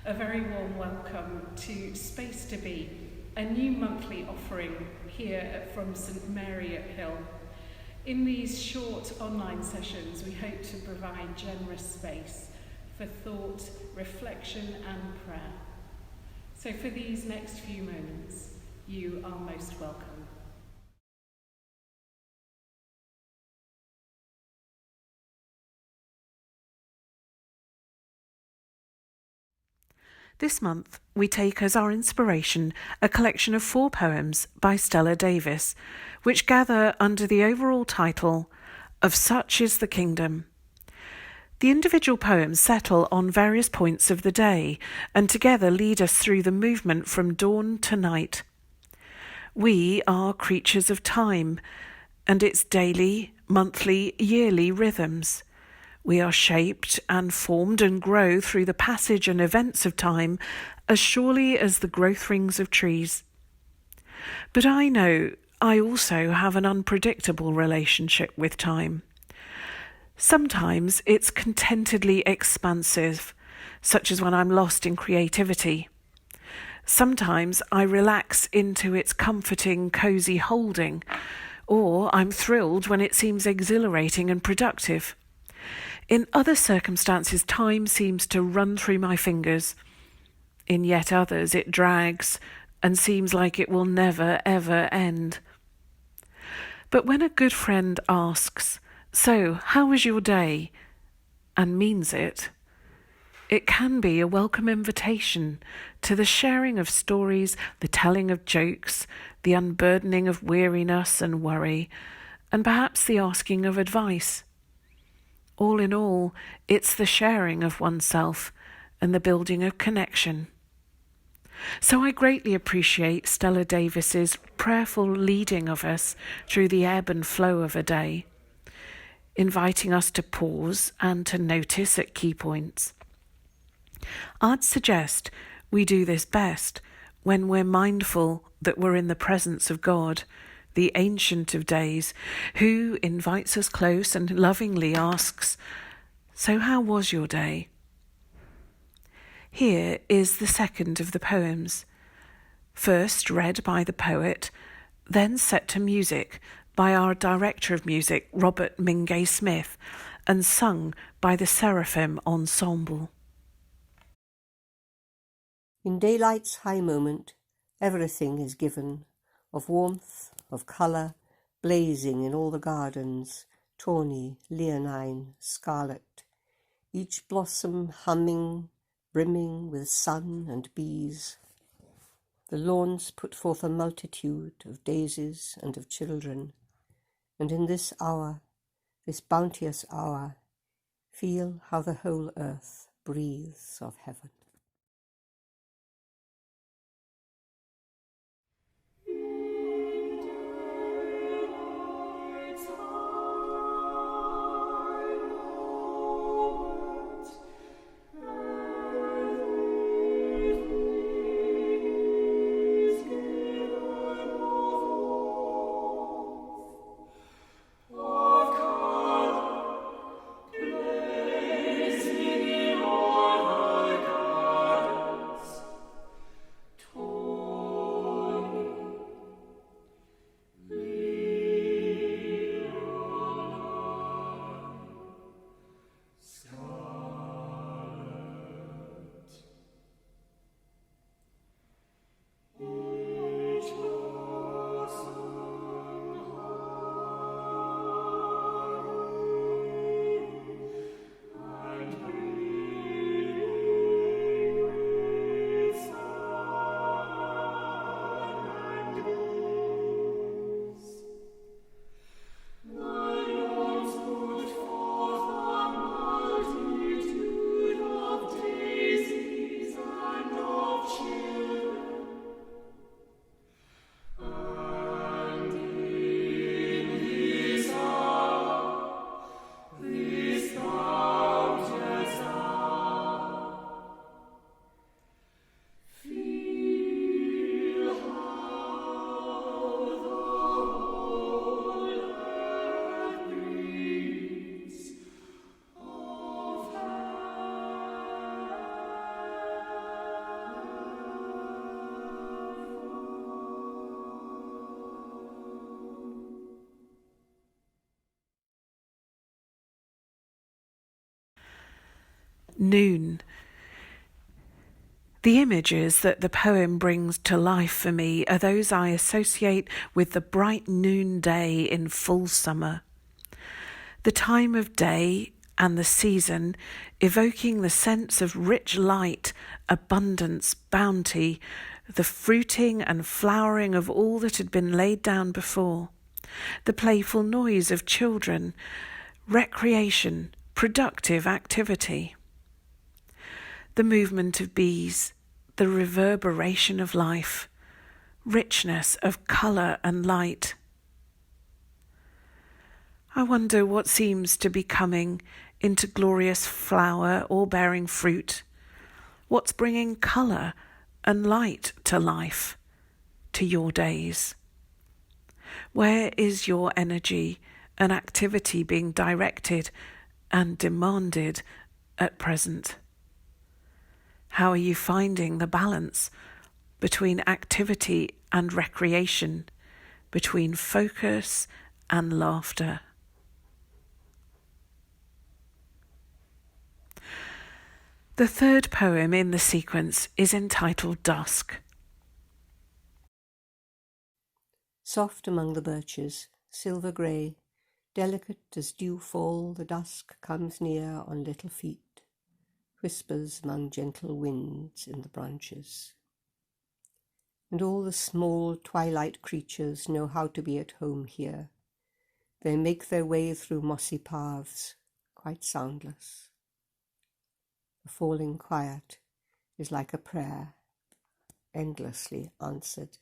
a very warm welcome to Space to Be, a new monthly offering here from St Mary at Hill. In these short online sessions, we hope to provide generous space for thought, reflection and prayer. So for these next few moments, you are most welcome. This month, we take as our inspiration a collection of 4 poems by Stella Davis, which gather under the overall title of Such is the Kingdom. The individual poems settle on various points of the day and together lead us through the movement from dawn to night. We are creatures of time and its daily, monthly, yearly rhythms. We are shaped and formed and grow through the passage and events of time as surely as the growth rings of trees. But I know I also have an unpredictable relationship with time. Sometimes it's contentedly expansive, such as when I'm lost in creativity. Sometimes I relax into its comforting, cosy holding, or I'm thrilled when it seems exhilarating and productive. In other circumstances, time seems to run through my fingers. In yet others, it drags and seems like it will never, ever end. But when a good friend asks, "So, how was your day?" and means it, it can be a welcome invitation to the sharing of stories, the telling of jokes, the unburdening of weariness and worry, and perhaps the asking of advice. All in all, it's the sharing of oneself and the building of connection. So I greatly appreciate Stella Davis's prayerful leading of us through the ebb and flow of a day, inviting us to pause and to notice at key points. I'd suggest we do this best when we're mindful that we're in the presence of God, the Ancient of Days, who invites us close and lovingly asks, "So how was your day?" Here is the second of the poems, first read by the poet, then set to music by our director of music, Robert Mingay Smith, and sung by the Seraphim Ensemble. In daylight's high moment, everything is given, of warmth, of colour, blazing in all the gardens, tawny, leonine, scarlet, each blossom humming, brimming with sun and bees. The lawns put forth a multitude of daisies and of children, and in this hour, this bounteous hour, feel how the whole earth breathes of heaven. Noon. The images that the poem brings to life for me are those I associate with the bright noonday in full summer. The time of day and the season evoking the sense of rich light, abundance, bounty, the fruiting and flowering of all that had been laid down before, the playful noise of children, recreation, productive activity, the movement of bees, the reverberation of life, richness of colour and light. I wonder what seems to be coming into glorious flower or bearing fruit. What's bringing colour and light to life, to your days? Where is your energy and activity being directed and demanded at present? How are you finding the balance between activity and recreation, between focus and laughter? The third poem in the sequence is entitled Dusk. Soft among the birches, silver grey, delicate as dew fall, the dusk comes near on little feet, whispers among gentle winds in the branches. And all the small twilight creatures know how to be at home here. They make their way through mossy paths, quite soundless. The falling quiet is like a prayer, endlessly answered.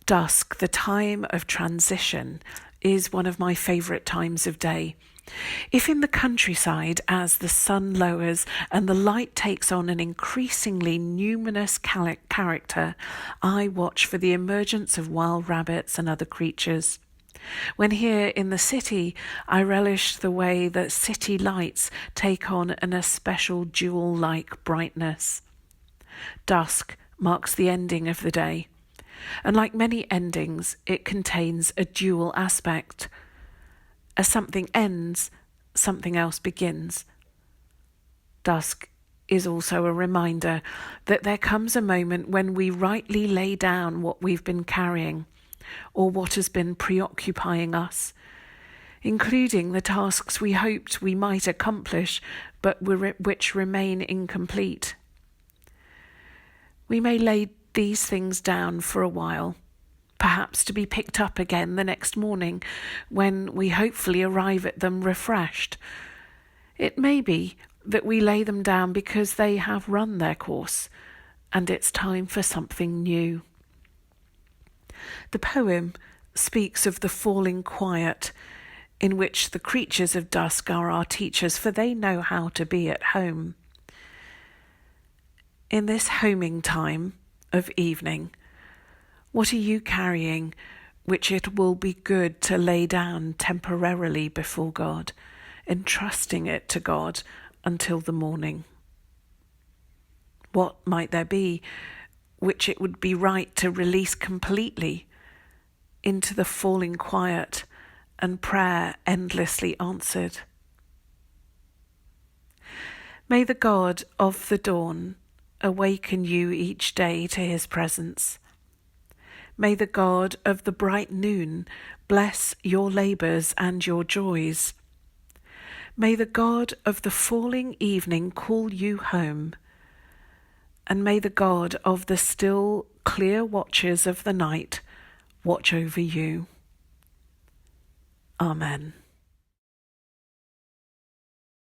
Dusk, the time of transition, is one of my favourite times of day. If in the countryside, as the sun lowers and the light takes on an increasingly numinous character, I watch for the emergence of wild rabbits and other creatures. When here in the city, I relish the way that city lights take on an especial jewel-like brightness. Dusk marks the ending of the day, and like many endings, it contains a dual aspect. As something ends, something else begins. Dusk is also a reminder that there comes a moment when we rightly lay down what we've been carrying, or what has been preoccupying us, including the tasks we hoped we might accomplish but which remain incomplete. We may lay these things down for a while, perhaps to be picked up again the next morning when we hopefully arrive at them refreshed. It may be that we lay them down because they have run their course and it's time for something new. The poem speaks of the falling quiet in which the creatures of dusk are our teachers, for they know how to be at home. In this homing time of evening, what are you carrying which it will be good to lay down temporarily before God, entrusting it to God until the morning? What might there be which it would be right to release completely into the falling quiet and prayer endlessly answered? May the God of the dawn awaken you each day to his presence. May the God of the bright noon bless your labours and your joys. May the God of the falling evening call you home. And may the God of the still clear watches of the night watch over you. Amen.